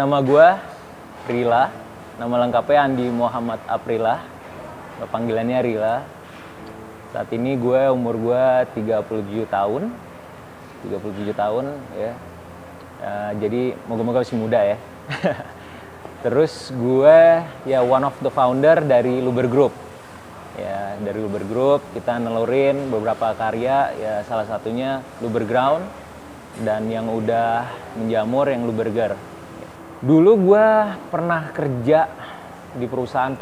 Nama gue Rila, nama lengkapnya Andi Muhammad Aprillah, panggilannya Rila. Saat ini umur gue 37 tahun, 37 tahun ya. Jadi moga-moga masih muda ya. Terus gue ya one of the founder dari Luber Group. Ya, dari Luber Group kita nelurin beberapa karya, ya salah satunya Luber Ground dan yang udah menjamur yang Luberger. Dulu gue pernah kerja di perusahaan,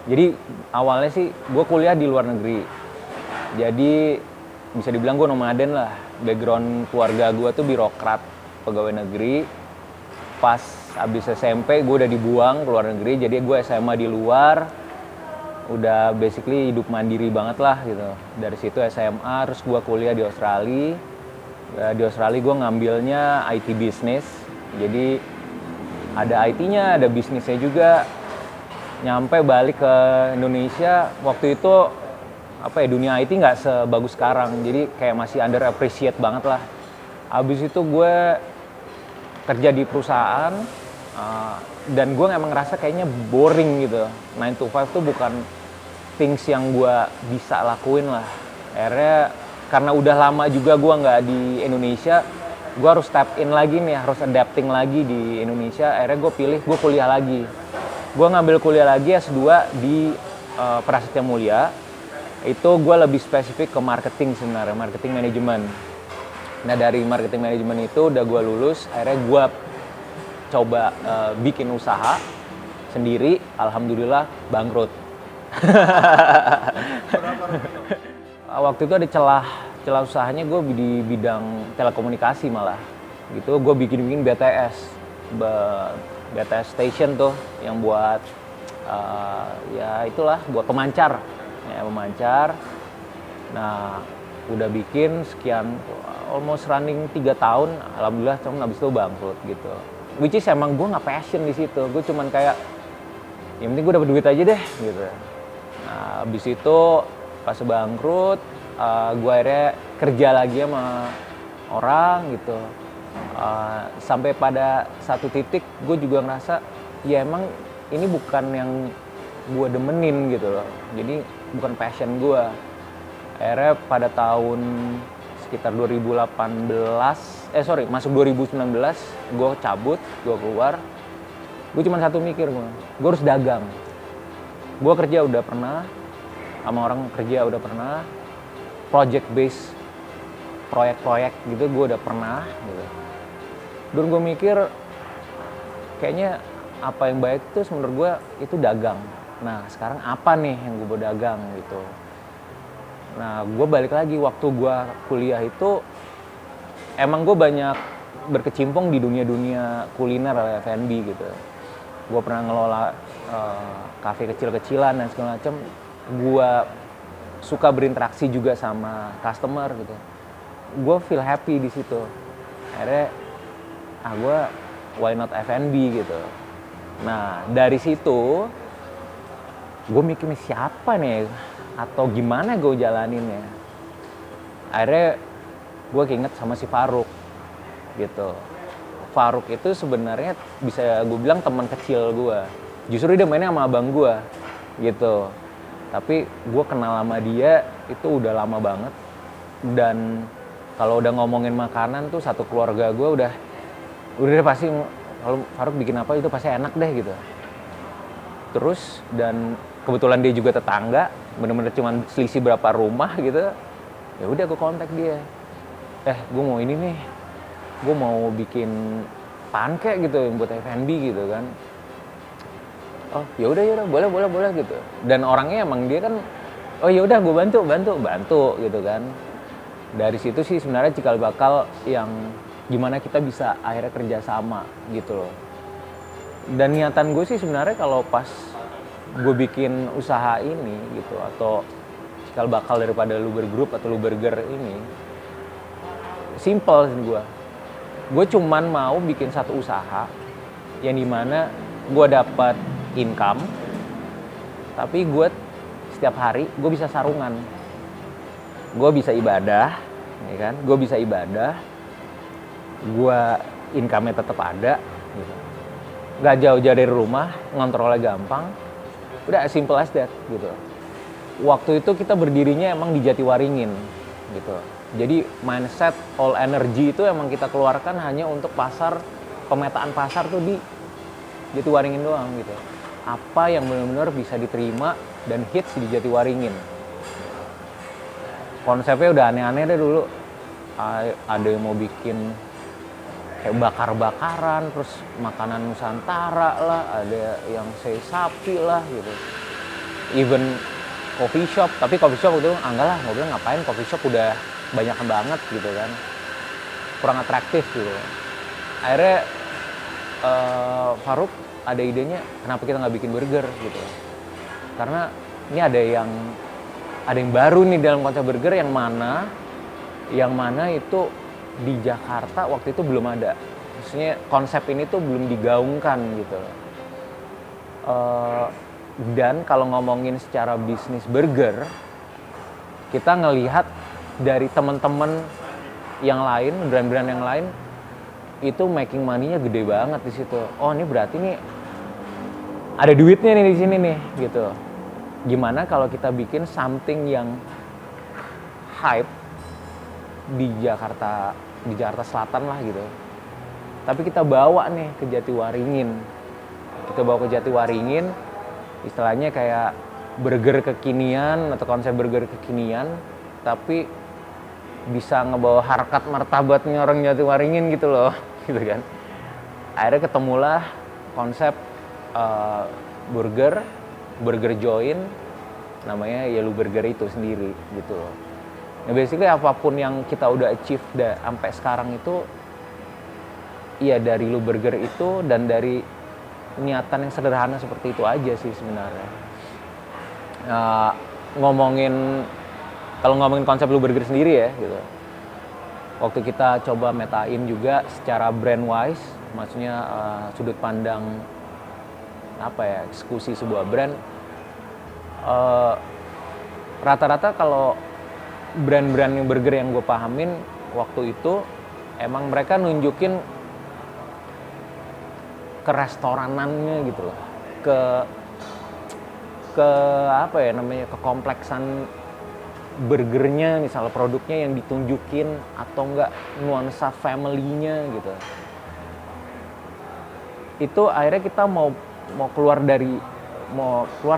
jadi awalnya sih gue kuliah di luar negeri. Jadi bisa dibilang gue nomaden lah. Background keluarga gue tuh birokrat, pegawai negeri. Pas abis SMP gue udah dibuang ke luar negeri, jadi gue SMA di luar. Udah basically hidup mandiri banget lah gitu. Dari situ SMA, terus gue kuliah di Australia. Di Australia gue ngambilnya IT business. Jadi ada IT-nya, ada bisnisnya juga. Nyampe balik ke Indonesia, waktu itu dunia IT nggak sebagus sekarang. Jadi kayak masih under appreciate banget lah. Abis itu gue kerja di perusahaan dan gue emang ngerasa kayaknya boring gitu. 9 to 5 tuh bukan things yang gue bisa lakuin lah. Akhirnya karena udah lama juga gue nggak di Indonesia, gue harus step in lagi nih, harus adapting lagi di Indonesia. Akhirnya gue pilih gue kuliah lagi. Gue ngambil kuliah lagi S2 di Prasetya Mulia. Itu gue lebih spesifik ke marketing sebenarnya, marketing management. Nah dari marketing management itu udah gue lulus, akhirnya gue coba bikin usaha sendiri. Alhamdulillah bangkrut. Waktu itu ada celah usahanya, gue di bidang telekomunikasi malah gitu. Gue bikin BTS station tuh yang buat ya itulah buat pemancar. Nah udah bikin sekian, almost running 3 tahun, alhamdulillah. Cuman abis itu bangkrut gitu. Which is emang gue nggak passion di situ. Gue cuman kayak yang penting gue dapet duit aja deh gitu. Nah abis itu pas bangkrut, gue akhirnya kerja lagi sama orang gitu. Sampai pada satu titik gue juga ngerasa ya emang ini bukan yang gue demenin gitu loh. Jadi bukan passion gue. Akhirnya pada tahun sekitar masuk 2019 gue cabut, gue keluar. Gue cuma satu mikir, gue harus dagang. Gue kerja udah pernah, sama orang kerja udah pernah, project base, proyek-proyek gitu gue udah pernah gitu. Dan gue mikir kayaknya apa yang baik tuh menurut gue itu dagang. Nah sekarang apa nih yang gue mau dagang gitu. Nah gue balik lagi, waktu gue kuliah itu emang gue banyak berkecimpung di dunia kuliner atau F&B gitu. Gue pernah ngelola kafe kecil-kecilan dan segala macam. Gue suka berinteraksi juga sama customer gitu. Gue feel happy di situ. Akhirnya gue why not F&B gitu. Nah dari situ gue mikir nih siapa nih atau gimana gue jalaninnya. Akhirnya gue keinget sama si Faruk gitu. Faruk itu sebenarnya bisa gue bilang teman kecil gue. Justru dia mainnya sama abang gue gitu. Tapi gue kenal sama dia itu udah lama banget. Dan kalau udah ngomongin makanan tuh satu keluarga gue udah pasti kalau Faruk bikin apa itu pasti enak deh gitu. Terus dan kebetulan dia juga tetangga, bener-bener cuman selisih berapa rumah gitu. Ya udah gue kontak dia. Gue mau ini nih. Gue mau bikin pancake gitu buat F&B gitu kan. Oh ya udah boleh gitu. Dan orangnya emang dia kan oh ya udah gue bantu gitu kan. Dari situ sih sebenarnya cikal bakal yang gimana kita bisa akhirnya kerja sama gitu loh. Dan niatan gue sih sebenarnya kalau pas gue bikin usaha ini gitu atau cikal bakal daripada Luber Group atau Luberger ini simple sih gue cuman mau bikin satu usaha yang dimana gue dapat income tapi gue setiap hari gue bisa sarungan, gue bisa ibadah ya kan, gue income-nya tetap ada gitu. Nggak jauh-jauh dari rumah, ngontrolnya gampang, udah as simple as that gitu. Waktu itu kita berdirinya emang di Jatiwaringin gitu. Jadi mindset all energy itu emang kita keluarkan hanya untuk pasar, pemetaan pasar tuh di Jatiwaringin doang gitu. Apa yang benar-benar bisa diterima dan hits di Jatiwaringin. Konsepnya udah aneh-aneh deh dulu. Ada yang mau bikin kayak bakar-bakaran, terus makanan Nusantara lah, ada yang say sapi lah gitu. Even coffee shop, tapi coffee shop itu enggak lah, gue bilang ngapain, coffee shop udah banyak banget gitu kan, kurang atraktif gitu. Akhirnya Faruk ada idenya, kenapa kita nggak bikin burger gitu, karena ini ada yang baru nih dalam konsep burger, yang mana itu di Jakarta waktu itu belum ada. Maksudnya konsep ini tuh belum digaungkan gitu. Dan kalau ngomongin secara bisnis burger, kita ngelihat dari teman-teman yang lain, brand-brand yang lain, itu making money-nya gede banget di situ. Oh, ini berarti nih ada duitnya nih di sini nih gitu. Gimana kalau kita bikin something yang hype di Jakarta Selatan lah gitu. Tapi kita bawa nih ke Jatiwaringin. Kita bawa ke Jatiwaringin, istilahnya kayak burger kekinian atau konsep burger kekinian, tapi bisa ngebawa harkat martabatnya orang Jatiwaringin gitu loh, gitu kan. Akhirnya ketemulah konsep burger joint, namanya Yellow Burger itu sendiri gitu loh. Nah, basically apapun yang kita udah achieve sampai sekarang itu, iya dari Lu Burger itu dan dari niatan yang sederhana seperti itu aja sih sebenarnya. Kalau ngomongin konsep Lu Burger sendiri ya gitu. Waktu kita coba metain juga secara brand wise, maksudnya sudut pandang eksekusi sebuah brand, rata-rata kalau brand-brand yang burger yang gue pahamin waktu itu emang mereka nunjukin ke restoranannya gitu loh, ke ke kompleksan burgernya, misalnya produknya yang ditunjukin atau enggak nuansa family-nya gitu. Itu akhirnya kita mau keluar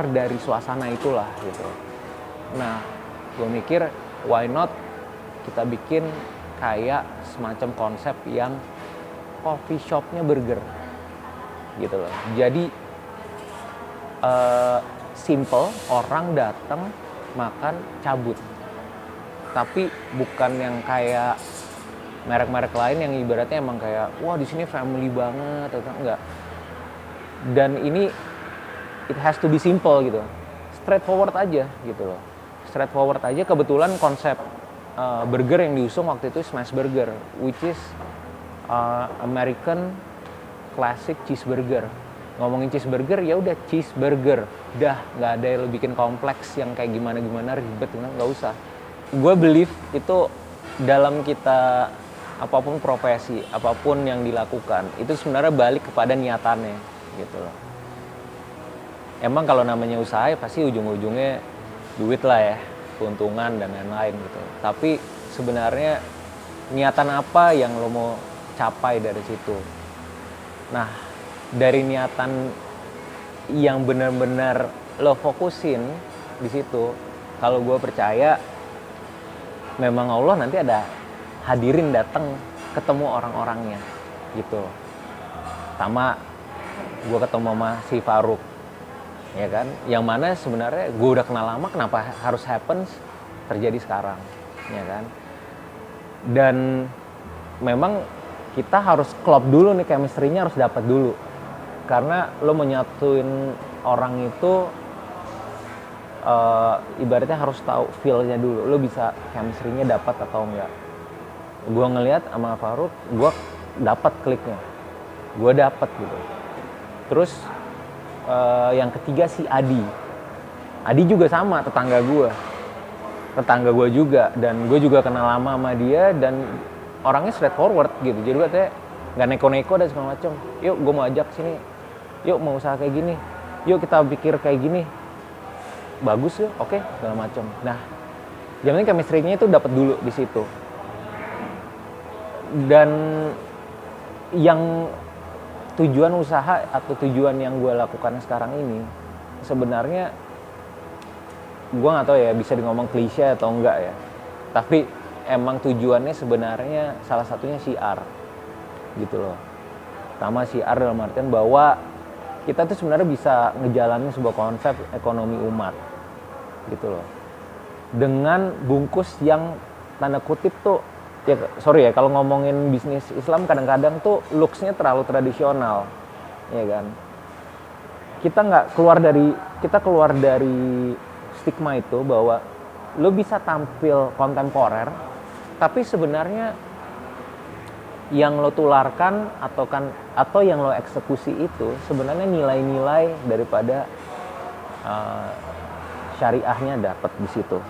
dari suasana itulah gitu. Nah, gue mikir why not kita bikin kayak semacam konsep yang coffee shopnya burger gitu loh. Jadi simple, orang datang makan cabut, tapi bukan yang kayak merek-merek lain yang ibaratnya emang kayak wah di sini family banget atau enggak. Dan ini it has to be simple gitu, straightforward aja gitu loh. Straightforward aja. Kebetulan konsep burger yang diusung waktu itu smash burger, which is American classic cheeseburger. Ngomongin cheeseburger ya udah cheeseburger, dah nggak ada yang lo bikin kompleks yang kayak gimana ribet, nggak usah. Gue believe itu dalam kita apapun profesi, apapun yang dilakukan, itu sebenarnya balik kepada niatannya gitu loh. Emang kalau namanya usaha ya pasti ujung-ujungnya duit lah ya, keuntungan dan lain-lain gitu. Tapi sebenarnya niatan apa yang lo mau capai dari situ. Nah, dari niatan yang benar-benar lo fokusin di situ, kalau gue percaya memang Allah nanti ada hadirin datang ketemu orang-orangnya gitu. Pertama gue ketemu sama si Faruk, ya kan, yang mana sebenarnya gue udah kenal lama, kenapa harus happens terjadi sekarang, ya kan. Dan memang kita harus klop dulu nih, chemistry-nya harus dapat dulu, karena lo menyatuin orang itu ibaratnya harus tahu feel-nya dulu, lo bisa chemistry-nya dapat atau enggak. Gue ngelihat sama Faruk, gue dapat kliknya, gue dapat gitu. Terus yang ketiga si Adi juga sama, tetangga gue juga, dan gue juga kenal lama sama dia, dan orangnya straightforward gitu. Jadi katanya nggak neko-neko dan segala macam. Yuk gue mau ajak sini, yuk mau usaha kayak gini, yuk kita pikir kayak gini, bagus ya, oke, segala macam. Nah, yang penting chemistry-nya itu dapat dulu di situ. Dan yang tujuan usaha atau tujuan yang gue lakukan sekarang ini sebenarnya gue nggak tahu ya bisa ngomong klise atau enggak ya, tapi emang tujuannya sebenarnya salah satunya syiar gitu loh. Pertama syiar dalam artian bahwa kita tuh sebenarnya bisa ngejalanin sebuah konsep ekonomi umat gitu loh, dengan bungkus yang tanda kutip tuh ya, sorry ya kalau ngomongin bisnis Islam kadang-kadang tuh looks-nya terlalu tradisional, ya kan. Kita keluar dari stigma itu bahwa lo bisa tampil kontemporer, tapi sebenarnya yang lo tularkan atau yang lo eksekusi itu sebenarnya nilai-nilai daripada syariahnya dapat di situ.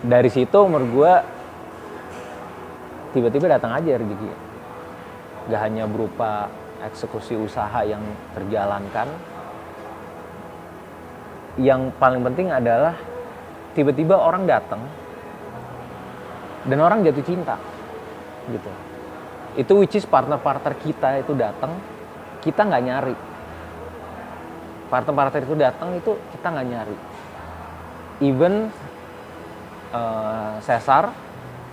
Dari situ menurut gue tiba-tiba datang aja rezeki. Gak hanya berupa eksekusi usaha yang terjalankan. Yang paling penting adalah tiba-tiba orang datang dan orang jatuh cinta gitu. Itu which is partner-partner kita itu datang, kita nggak nyari. Partner-partner itu datang itu kita nggak nyari. Even Cesar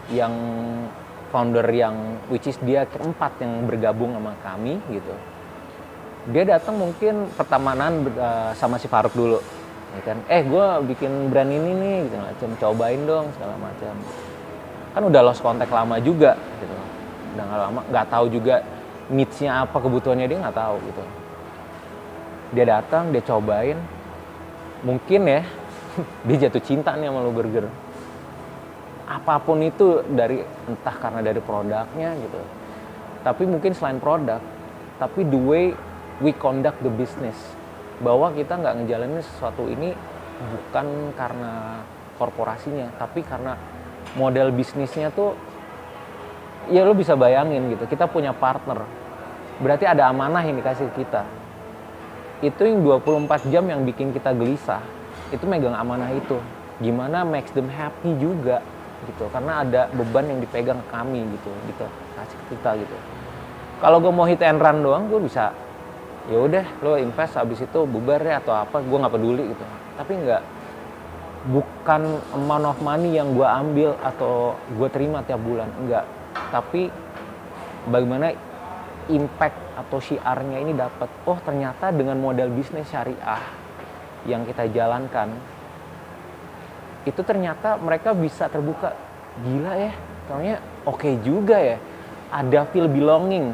yang founder yang which is dia keempat yang bergabung sama kami gitu. Dia datang mungkin pertemanan sama si Faruk dulu. Ya kan, gue bikin brand ini nih gitu macam, cobain dong segala macam. Kan udah lost kontak lama juga gitu. Udah nggak lama, nggak tahu juga needs-nya apa, kebutuhannya dia nggak tahu gitu. Dia datang, dia cobain, mungkin ya dia jatuh cinta nih sama Lu Burger. Apapun itu entah karena dari produknya gitu. Tapi mungkin selain produk, tapi the way we conduct the business. Bahwa kita nggak ngejalanin sesuatu ini bukan karena korporasinya, tapi karena model bisnisnya tuh, ya lo bisa bayangin gitu, kita punya partner, berarti ada amanah yang dikasih kita. Itu yang 24 jam yang bikin kita gelisah, itu megang amanah itu. Gimana makes them happy juga gitu, karena ada beban yang dipegang ke kami gitu kasih ke kita gitu. Kalau gue mau hit and run doang, gue bisa ya udah lo invest habis itu bubar ya atau apa, gue nggak peduli gitu. Tapi bukan amount of money yang gue ambil atau gue terima tiap bulan, enggak. Tapi bagaimana impact atau syiarnya ini dapat. Oh ternyata dengan model bisnis syariah yang kita jalankan itu ternyata mereka bisa terbuka. Gila ya, soalnya oke juga ya, ada feel belonging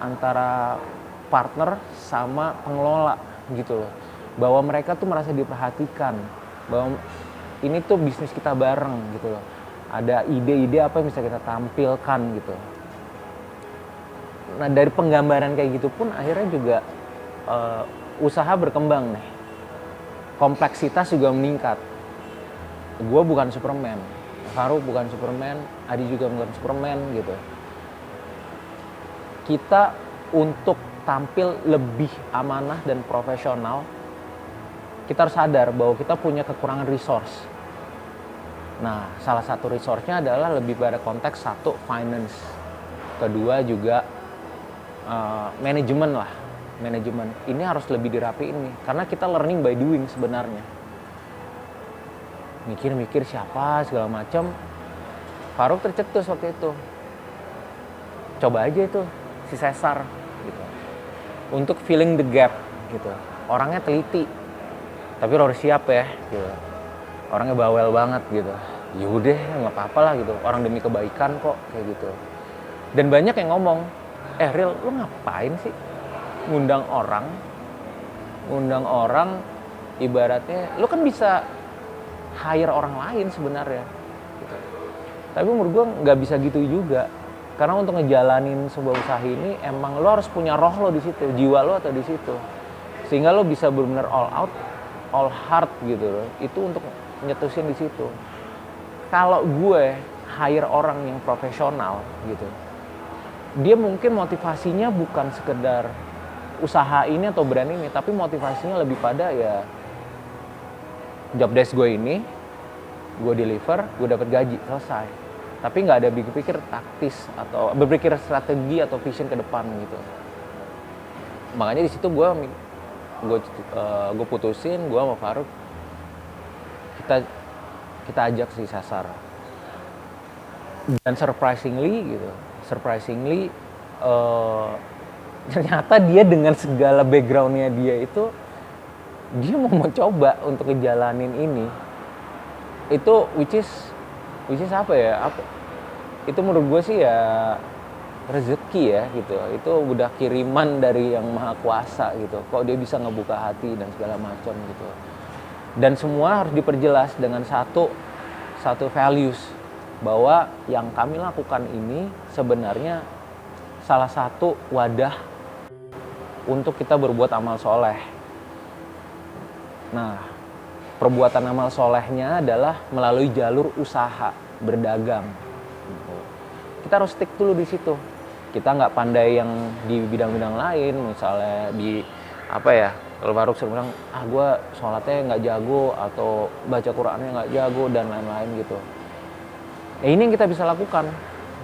antara partner sama pengelola gitu loh, bahwa mereka tuh merasa diperhatikan, bahwa ini tuh bisnis kita bareng gitu loh, ada ide-ide apa yang bisa kita tampilkan gitu. Nah dari penggambaran kayak gitu pun akhirnya juga usaha berkembang nih, kompleksitas juga meningkat. Gue bukan Superman, Faruk bukan Superman, Adi juga bukan Superman gitu. Kita untuk tampil lebih amanah dan profesional, kita harus sadar bahwa kita punya kekurangan resource. Nah, salah satu resource-nya adalah lebih pada konteks satu, finance. Kedua juga manajemen lah. Manajemen. Ini harus lebih dirapiin nih, karena kita learning by doing sebenarnya. Mikir-mikir siapa, segala macam. Faruk tercetus waktu itu. Coba aja itu, si Cesar gitu. Untuk filling the gap gitu. Orangnya teliti, tapi lo harus siap ya gitu. Orangnya bawel banget gitu. Yaudah nggak apa-apa lah gitu, orang demi kebaikan kok kayak gitu. Dan banyak yang ngomong, Ril lo ngapain sih ngundang orang ibaratnya lo kan bisa hire orang lain sebenarnya gitu. Tapi menurut gue nggak bisa gitu juga. Karena untuk ngejalanin sebuah usaha ini emang lo harus punya roh lo di situ, jiwa lo atau di situ, sehingga lo bisa benar-benar all out, all heart gitu loh. Itu untuk nyetusin di situ. Kalau gue hire orang yang profesional gitu, dia mungkin motivasinya bukan sekedar usaha ini atau brand ini, tapi motivasinya lebih pada ya job desk gue ini, gue deliver, gue dapat gaji, selesai. Tapi nggak ada pikir taktis atau berpikir strategi atau vision ke depan gitu. Makanya di situ gue putusin, gue sama Faruk kita ajak si Sasar. Dan surprisingly ternyata dia dengan segala backgroundnya dia itu, dia mau mencoba untuk ngejalanin ini. Itu which is apa ya? Itu menurut gue sih ya rezeki ya gitu. Itu udah kiriman dari yang maha kuasa gitu. Kok dia bisa ngebuka hati dan segala macam gitu. Dan semua harus diperjelas dengan satu values, bahwa yang kami lakukan ini sebenarnya salah satu wadah untuk kita berbuat amal soleh. Nah, perbuatan amal solehnya adalah melalui jalur usaha, berdagang. Kita harus stick dulu di situ. Kita nggak pandai yang di bidang-bidang lain, misalnya di apa ya, kalau Faruk sering bilang, gue sholatnya nggak jago, atau baca Qurannya nggak jago, dan lain-lain gitu. Ini yang kita bisa lakukan,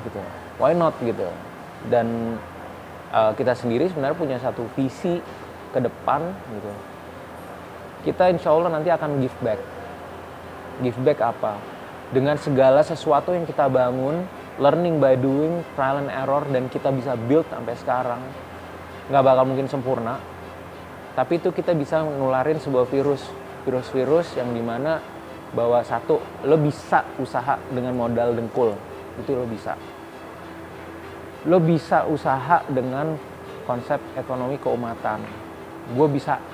gitu. Why not gitu? Dan kita sendiri sebenarnya punya satu visi ke depan, gitu. Kita insya Allah nanti akan give back. Give back apa? Dengan segala sesuatu yang kita bangun, learning by doing, trial and error, dan kita bisa build sampai sekarang. Nggak bakal mungkin sempurna, tapi itu kita bisa nularin sebuah virus yang dimana bahwa satu, lo bisa usaha dengan modal dengkul, itu lo bisa. Lo bisa usaha dengan konsep ekonomi keumatan.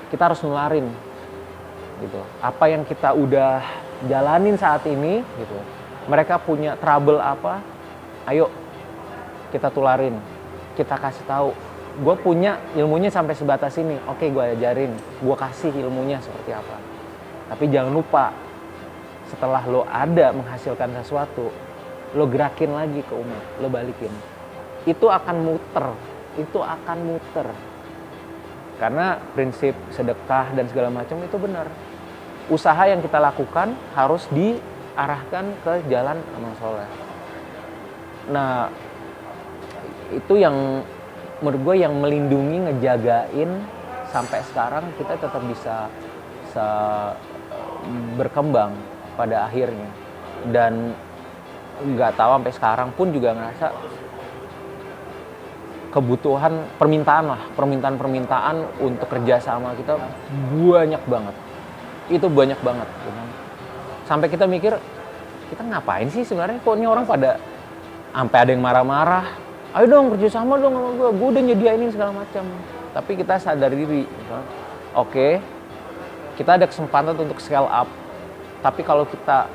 Kita harus nularin gitu. Apa yang kita udah jalanin saat ini gitu. Mereka punya trouble apa? Ayo kita tularin. Kita kasih tahu. Gue punya ilmunya sampai sebatas ini. Oke, gue ajarin. Gue kasih ilmunya seperti apa. Tapi jangan lupa, setelah lo ada menghasilkan sesuatu, lo gerakin lagi ke umat, lo balikin. Itu akan muter. Karena prinsip sedekah dan segala macam itu benar. Usaha yang kita lakukan harus diarahkan ke jalan amal soleh. Nah, itu yang menurut gue yang melindungi, ngejagain sampai sekarang kita tetap bisa berkembang pada akhirnya. Dan nggak tahu sampai sekarang pun juga ngerasa kebutuhan permintaan untuk kerjasama kita banyak banget. Itu banyak banget. Sampai kita mikir, kita ngapain sih sebenarnya? Kok ini orang pada sampai ada yang marah-marah. Ayo dong kerjasama dong sama gue udah nyediainin segala macam. Tapi kita sadar diri, oke, kita ada kesempatan untuk scale up. Tapi kalau kita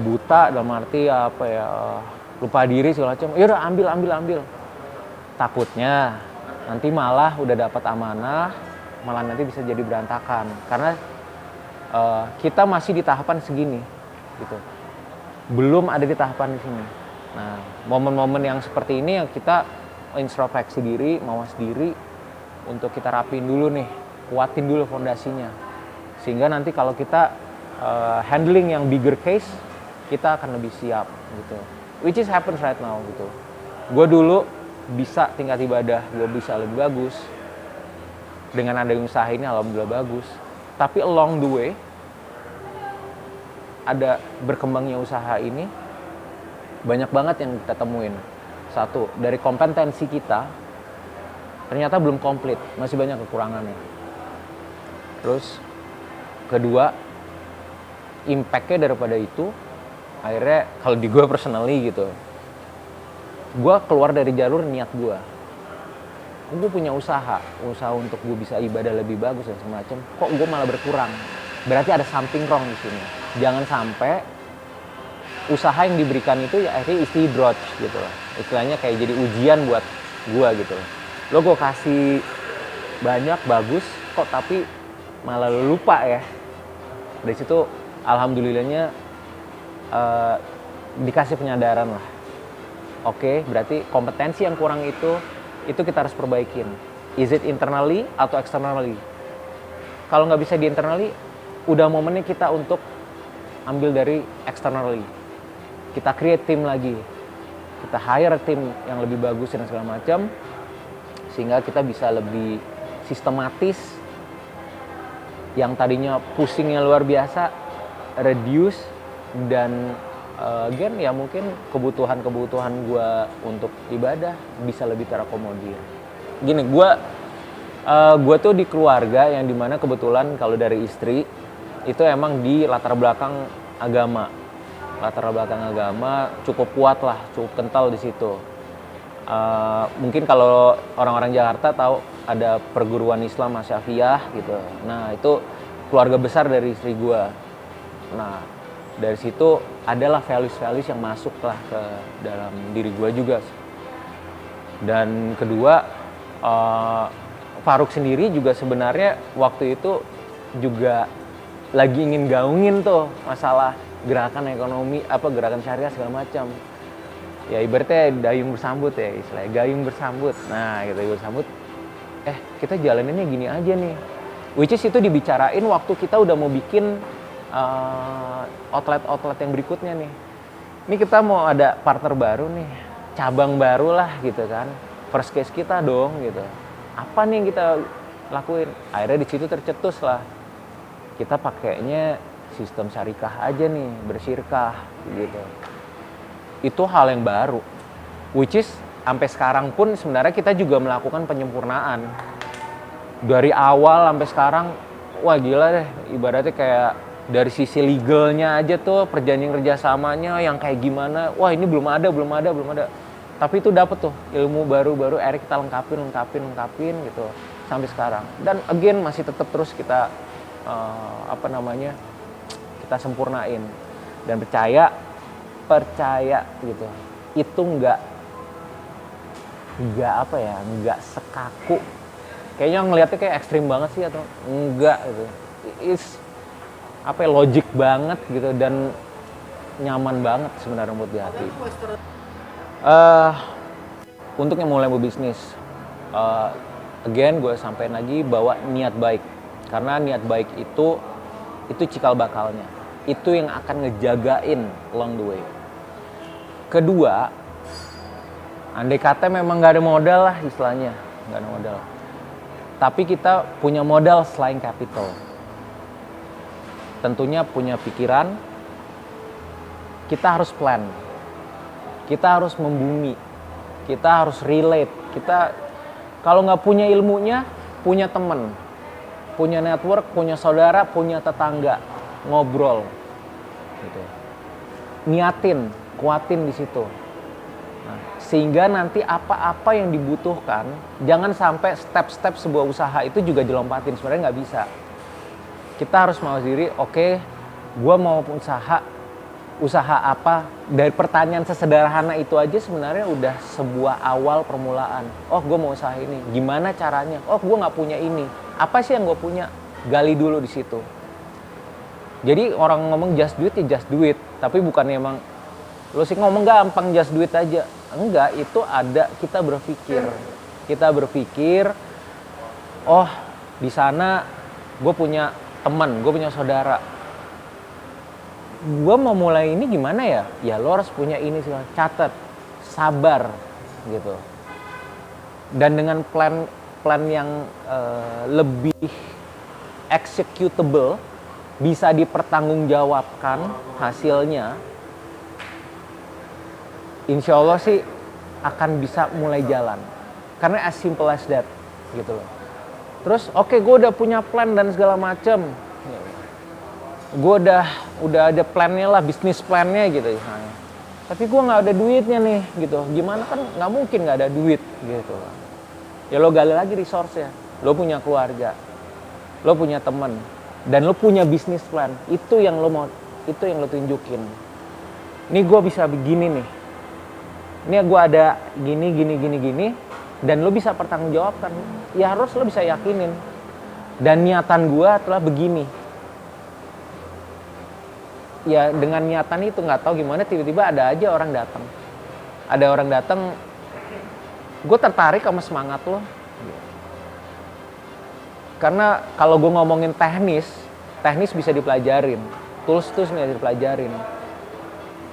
buta dalam arti apa ya, lupa diri segala macam, ya udah ambil. Takutnya nanti malah udah dapat amanah, malah nanti bisa jadi berantakan. Karena kita masih di tahapan segini, gitu. Belum ada di tahapan di sini. Nah, momen-momen yang seperti ini yang kita introspeksi diri, mawas diri, untuk kita rapiin dulu nih, kuatin dulu fondasinya. Sehingga nanti kalau kita handling yang bigger case, kita akan lebih siap, gitu. Which is happens right now, gitu. Gue dulu bisa tingkat ibadah, gue bisa lebih bagus. Dengan ada usaha ini, alhamdulillah bagus. Tapi along the way, ada berkembangnya usaha ini, banyak banget yang kita temuin. Satu, dari kompetensi kita, ternyata belum komplit, masih banyak kekurangannya. Terus, kedua, impact-nya daripada itu, akhirnya kalau di gue personally gitu, gue keluar dari jalur niat gue. Gue punya usaha untuk gue bisa ibadah lebih bagus dan semacam. Kok gue malah berkurang? Berarti ada something wrong di sini. Jangan sampai usaha yang diberikan itu ya akhirnya istidroj gitu loh. Istilahnya kayak jadi ujian buat gue gitu loh. Lo gue kasih banyak bagus kok, tapi malah lo lupa ya. Dari situ alhamdulillahnya eh, dikasih penyadaran lah. Oke, berarti kompetensi yang kurang itu kita harus perbaikin. Is it internally atau externally? Kalau nggak bisa di internally, udah momennya kita untuk ambil dari externally. Kita create tim lagi, kita hire tim yang lebih bagus dan segala macam, sehingga kita bisa lebih sistematis. Yang tadinya pusingnya luar biasa, reduce, dan again ya mungkin kebutuhan gue untuk ibadah bisa lebih terakomodir. Gini, gue tuh di keluarga yang dimana kebetulan kalau dari istri itu emang di latar belakang agama cukup kuat lah, cukup kental di situ. Mungkin kalau orang-orang Jakarta tahu ada perguruan Islam Asyafiyah gitu. Nah itu keluarga besar dari istri gue. Nah dari situ adalah values yang masuk lah ke dalam diri gue juga. Dan kedua, Faruk sendiri juga sebenarnya waktu itu juga lagi ingin gaungin tuh masalah gerakan ekonomi, gerakan syariah segala macam. Ya ibaratnya dayung bersambut ya istilahnya, gayung bersambut. Nah gitu, gayung bersambut. Kita jalaninnya gini aja nih. Which is itu dibicarain waktu kita udah mau bikin outlet yang berikutnya nih. Ini kita mau ada partner baru nih, cabang baru lah gitu kan. First case kita dong gitu. Apa nih yang kita lakuin? Akhirnya di situ tercetus lah. Kita pakainya sistem syarikah aja nih, bersirkah gitu. Itu hal yang baru. Which is sampai sekarang pun sebenarnya kita juga melakukan penyempurnaan. Dari awal sampai sekarang, wah gila deh, ibaratnya kayak dari sisi legalnya aja tuh, perjanjian kerjasamanya yang kayak gimana, wah ini belum ada. Tapi itu dapet tuh ilmu baru-baru, akhirnya kita lengkapin gitu sampai sekarang. Dan again masih tetap terus kita kita sempurnain dan percaya gitu. Itu nggak sekaku. Kayaknya ngelihatnya kayak ekstrim banget sih atau enggak gitu. Logik banget gitu dan nyaman banget sebenarnya buat di hati. Untuk yang mulai berbisnis, again gue sampein lagi bahwa niat baik, karena niat baik itu cikal bakalnya, itu yang akan ngejagain along the way. Kedua, andai kata memang nggak ada modal lah istilahnya, nggak ada modal, tapi kita punya modal selain capital. Tentunya punya pikiran, kita harus plan, kita harus membumi, kita harus relate. Kita kalau nggak punya ilmunya, punya teman, punya network, punya saudara, punya tetangga, ngobrol, gitu. Niatin, kuatin di situ. Nah, sehingga nanti apa-apa yang dibutuhkan, jangan sampai step-step sebuah usaha itu juga dilompatin. Sebenarnya nggak bisa. Kita harus mau diri, oke, gue mau usaha apa? Dari pertanyaan sesederhana itu aja sebenarnya udah sebuah awal permulaan. Oh, gue mau usaha ini, gimana caranya? Oh, gue nggak punya ini. Apa sih yang gue punya? Gali dulu di situ. Jadi orang ngomong just do it ya just do it, tapi bukan emang lo sih ngomong gampang just do it aja. Enggak, itu ada kita berpikir, oh di sana gue punya teman, gue punya saudara. Gue mau mulai ini gimana ya? Ya lo harus punya ini sih, catat, sabar gitu. Dan dengan plan yang lebih executable, bisa dipertanggungjawabkan hasilnya, insya Allah sih akan bisa mulai jalan. Karena as simple as that gitu loh. Terus oke, gue udah punya plan dan segala macem. Gue udah ada plannya lah, bisnis plannya gitu. Tapi gue nggak ada duitnya nih gitu. Gimana kan nggak mungkin nggak ada duit gitu. Ya lo gali lagi resource-nya. Lo punya keluarga, lo punya teman, dan lo punya bisnis plan. Itu yang lo tunjukin. Ini gue bisa begini nih. Ini gue ada gini. Dan lo bisa pertanggungjawabkan. Ya harus lo bisa yakinin. Dan niatan gue adalah begini. ya dengan niatan itu nggak tahu gimana tiba-tiba ada aja orang datang. Ada orang datang, gue tertarik sama semangat lo. Karena kalau gue ngomongin teknis bisa dipelajarin, tools bisa dipelajarin.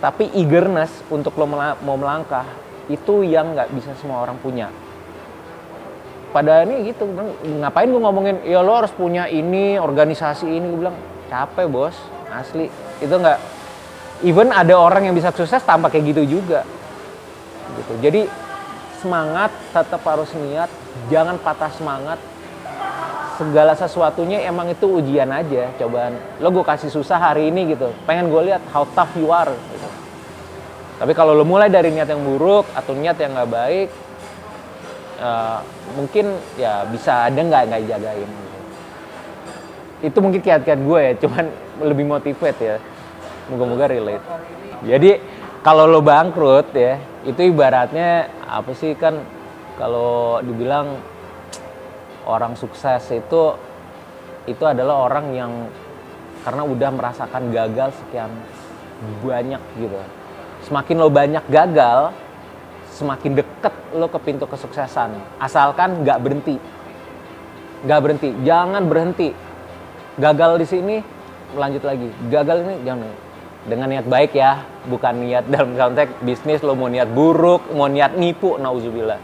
Tapi eagerness untuk lo mau melangkah, itu yang nggak bisa semua orang punya. Pada ini gitu, ngapain gue ngomongin, ya lo harus punya ini, organisasi ini. Gue bilang, capek bos, asli. Itu nggak, even ada orang yang bisa sukses tanpa kayak gitu juga. Gitu. Jadi semangat, tetap harus niat, jangan patah semangat. Segala sesuatunya emang itu ujian aja, cobaan. Lo gue kasih susah hari ini gitu, pengen gue lihat how tough you are. Gitu. Tapi kalau lo mulai dari niat yang buruk atau niat yang nggak baik, mungkin ya bisa ada nggak jagain. Gitu. Itu mungkin kiat-kiat gue ya, cuman lebih motivate ya. Moga-moga relate. Jadi kalau lo bangkrut ya, itu ibaratnya apa sih kan kalau dibilang orang sukses itu adalah orang yang karena udah merasakan gagal sekian banyak gitu. Semakin lo banyak gagal, semakin deket lo ke pintu kesuksesan. Asalkan nggak berhenti, jangan berhenti. Gagal di sini, lanjut lagi. Gagal ini jangan dengan niat baik ya, bukan niat dalam konteks bisnis lo mau niat buruk, mau niat nipu, nauzubillah.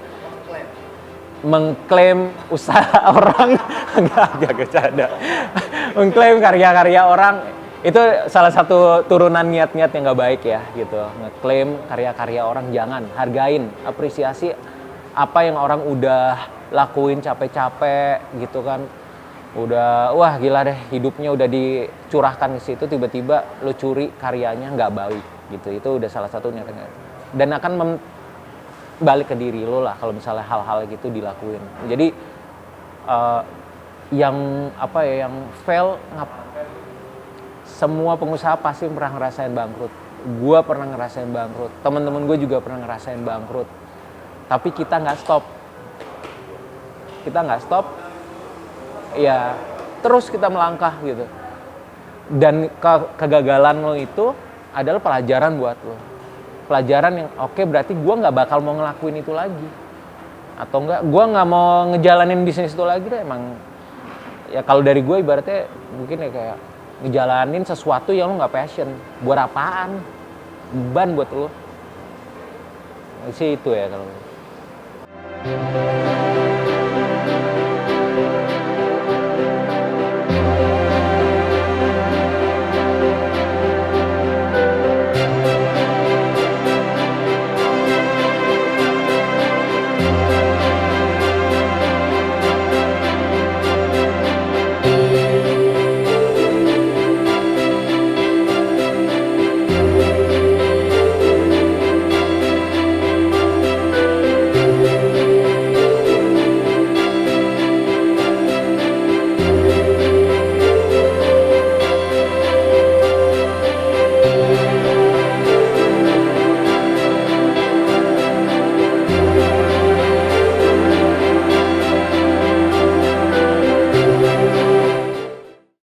Mengklaim usaha orang, enggak bercanda. Mengklaim karya-karya orang itu salah satu turunan niat-niat yang nggak baik ya gitu. Ngeklaim karya-karya orang, jangan. Hargain, apresiasi apa yang orang udah lakuin capek-capek gitu kan. Udah wah gila deh, hidupnya udah dicurahkan ke situ, tiba-tiba lo curi karyanya, nggak baik gitu. Itu udah salah satu niatnya. Dan akan balik ke diri lo lah kalau misalnya hal-hal gitu dilakuin. Jadi yang fail, semua pengusaha pasti pernah ngerasain bangkrut. Gua pernah ngerasain bangkrut, teman-teman gue juga pernah ngerasain bangkrut. Tapi kita nggak stop, ya terus kita melangkah gitu. Dan kegagalan lo itu adalah pelajaran buat lo. Pelajaran yang oke, berarti gue nggak bakal mau ngelakuin itu lagi, atau enggak gue nggak mau ngejalanin bisnis itu lagi deh. Emang ya kalau dari gue ibaratnya mungkin ya kayak ngejalanin sesuatu yang lo nggak passion. Buat apaan? Beban buat lo sih itu ya kalau